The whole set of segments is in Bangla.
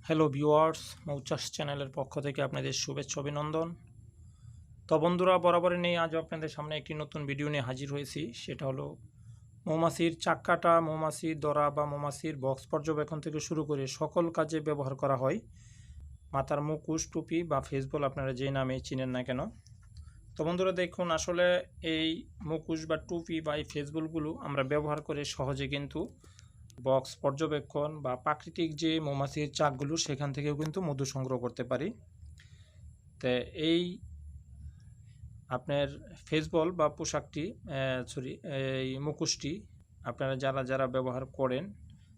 হ্যালো ভিউয়ার্স, মৌচাষ চ্যানেলের পক্ষ থেকে আপনাদের শুভেচ্ছা অভিনন্দন। তো বন্ধুরা, বরাবরই নেই আজ আপনাদের সামনে একটি নতুন ভিডিও নিয়ে হাজির হয়েছি। সেটা হলো মৌমাছির চাক কাটা, মৌমাছির দরা বা মৌমাছির বক্স পর্যবেক্ষণ থেকে শুরু করে সকল কাজে ব্যবহার করা হয় মাথার মুখোশ, টুপি বা ফেসবল, আপনারা যেই নামে চিনেন না কেন। তো বন্ধুরা দেখুন, আসলে এই মুখোশ বা টুপি বা এই ফেসবলগুলো আমরা ব্যবহার করে সহজে কিন্তু বক্স পর্যবেক্ষণ বা প্রাকৃতিক যে মৌমাছির চাকগুলো সেখান থেকেও কিন্তু মধু সংগ্রহ করতে পারি। তো এই আপনার ফেসবল বা পোশাকটি এই মুখোশটি আপনারা যারা যারা ব্যবহার করেন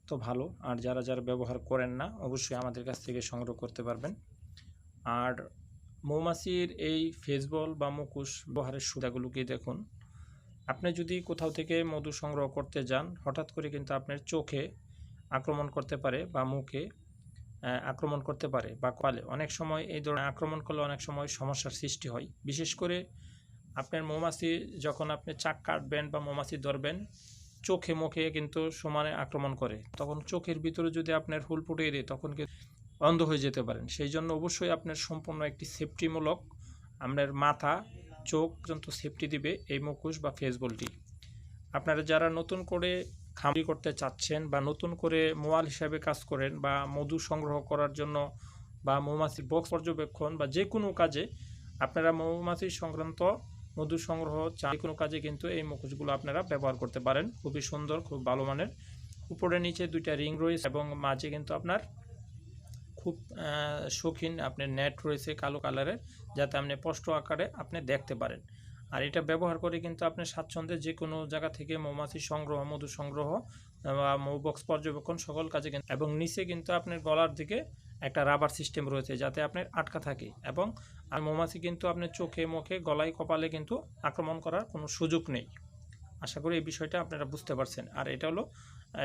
তো ভালো, আর যারা যারা ব্যবহার করেন না অবশ্যই আমাদের কাছ থেকে সংগ্রহ করতে পারবেন। আর মৌমাছির এই ফেসবল বা মুখোশ ব্যবহারের সুবিধাগুলোকে দেখুন। আপনি যদি কোথাও থেকে মধু সংগ্রহ করতে যান, হঠাৎ করে কিন্তু আপনার চোখে আক্রমণ করতে পারে বা মুখে আক্রমণ করতে পারে বা কপালে। অনেক সময় এই ধরনের আক্রমণ করলে অনেক সময় সমস্যার সৃষ্টি হয়। বিশেষ করে আপনার মৌমাছি যখন আপনি চাক কাটবেন বা মৌমাছি ধরবেন, চোখে মুখে কিন্তু সমানে আক্রমণ করে। তখন চোখের ভিতরে যদি আপনার হুল ফুটিয়ে দেয় তখন কিন্তু অন্ধ হয়ে যেতে পারেন। সেই জন্য অবশ্যই আপনার সম্পূর্ণ একটি সেফটিমূলক আপনার মাথা, চোখ পর্যন্ত সেফটি দিবে এই মুখোশ বা ফেসবলটি। আপনারা যারা নতুন করে খামারি করতে চাচ্ছেন বা নতুন করে মোয়াল হিসাবে কাজ করেন বা মধু সংগ্রহ করার জন্য বা মৌমাছির বক্স পর্যবেক্ষণ বা যে কোনো কাজে আপনারা মৌমাছি সংক্রান্ত মধু সংগ্রহ যে কোনো কাজে কিন্তু এই মুখোশগুলো আপনারা ব্যবহার করতে পারেন। খুবই সুন্দর, খুব ভালো মানের। উপরে নিচে দুইটা রিং রয়েছে এবং মাঝে কিন্তু আপনার খুব শৌখিন আপনার নেট রয়েছে কালো কালারের, যাতে আপনি স্পষ্ট আকারে আপনি দেখতে পারেন। আর এটা ব্যবহার করে কিন্তু আপনি স্বাচ্ছন্দ্যে যে কোনো জায়গা থেকে মৌমাছি সংগ্রহ, মধু সংগ্রহ বা মৌ বক্স পর্যবেক্ষণ সকল কাজে কিন্তু। এবং নিচে কিন্তু আপনার গলার দিকে একটা রাবার সিস্টেম রয়েছে যাতে আপনার আটকা থাকে, এবং মৌমাছি কিন্তু আপনার চোখে, মুখে, গলায়, কপালে কিন্তু আক্রমণ করার কোনো সুযোগ নেই। আশা করি এই বিষয়টা আপনারা বুঝতে পারছেন। আর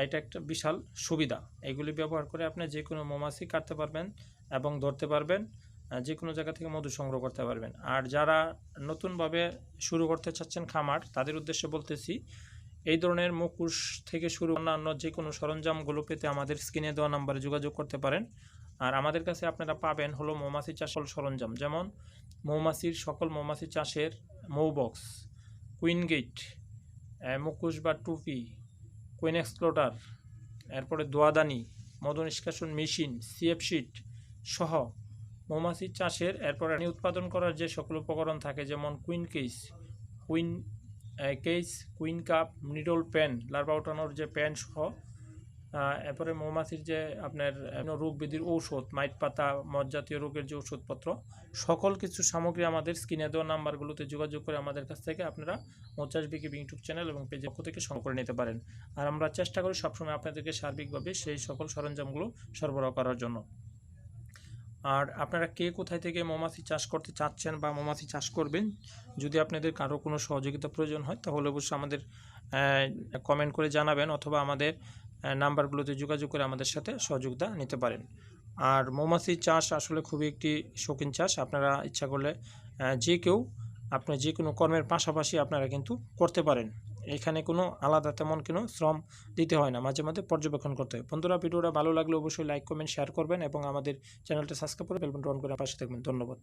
এটা একটা বিশাল সুবিধা। এগুলি ব্যবহার করে আপনি যে কোনো মৌমাছি কাটতে পারবেন এবং ধরতে পারবেন, যে কোনো জায়গা থেকে মধু সংগ্রহ করতে পারবেন। আর যারা নতুনভাবে শুরু করতে চাচ্ছেন খামার, তাদের উদ্দেশ্যে বলতেছি, এই ধরনের মুখোশ থেকে শুরু অন্যান্য যে কোনো সরঞ্জামগুলো পেতে আমাদের স্ক্রিনে দেওয়া নাম্বারে যোগাযোগ করতে পারেন। আর আমাদের কাছে আপনারা পাবেন হলো মৌমাছি চাষের সরঞ্জাম, যেমন সকল মৌমাছি চাষের মৌ বক্স, কুইন গেট, মুখোশ বা টুপি, কুইন এক্সপ্লোটার, এরপরে দোয়াদানি, মধু নিষ্কাশন মেশিন, সিএফ শিট সহ মৌমাছি চাষের এরপরে উৎপাদন করার যে সকল উপকরণ থাকে, যেমন queen case, queen cup, needle pen, larva ওঠানোর যে পেন সহ, এরপরে মৌমাছির যে আপনার রোগ ব্যাধির ঔষধ, মাইট পাতা, মদ জাতীয় রোগের যে ওষুধপত্র, সকল কিছু সামগ্রী আমাদের স্ক্রিনে দেওয়া নাম্বারগুলোতে যোগাযোগ করে আমাদের কাছ থেকে আপনারা মৌচাষ বিকি ইউটিউব চ্যানেল এবং পেজের পক্ষ থেকে সংগ্রহ করে নিতে পারেন। আর আমরা চেষ্টা করি সবসময় আপনাদেরকে সার্বিকভাবে সেই সকল সরঞ্জামগুলো সরবরাহ করার জন্য। আর আপনারা কে কোথায় থেকে মৌমাছি চাষ করতে চাচ্ছেন বা মৌমাছি চাষ করবেন, যদি আপনাদের কারো কোনো সহযোগিতা প্রয়োজন হয় তাহলে অবশ্যই আমাদের কমেন্ট করে জানাবেন, অথবা আমাদের নাম্বারগুলোতে যোগাযোগ করে আমাদের সাথে সহযোগিতা নিতে পারেন। আর মৌমাছি চাষ আসলে খুবই একটি শৌখিন চাষ। আপনারা ইচ্ছা করলে যে কেউ আপনার যে কোনো কর্মের পাশাপাশি আপনারা কিন্তু করতে পারেন। এখানে কোনো আলাদা তেমন কোনো শ্রম দিতে হয় না, মাঝে মাঝে পর্যবেক্ষণ করতে হয়। বন্ধুরা, ভিডিওটা ভালো লাগলে অবশ্যই লাইক, কমেন্ট, শেয়ার করবেন এবং আমাদের চ্যানেলটা সাবস্ক্রাইব করে বেল বাটন অন করে পাশে থাকবেন। ধন্যবাদ।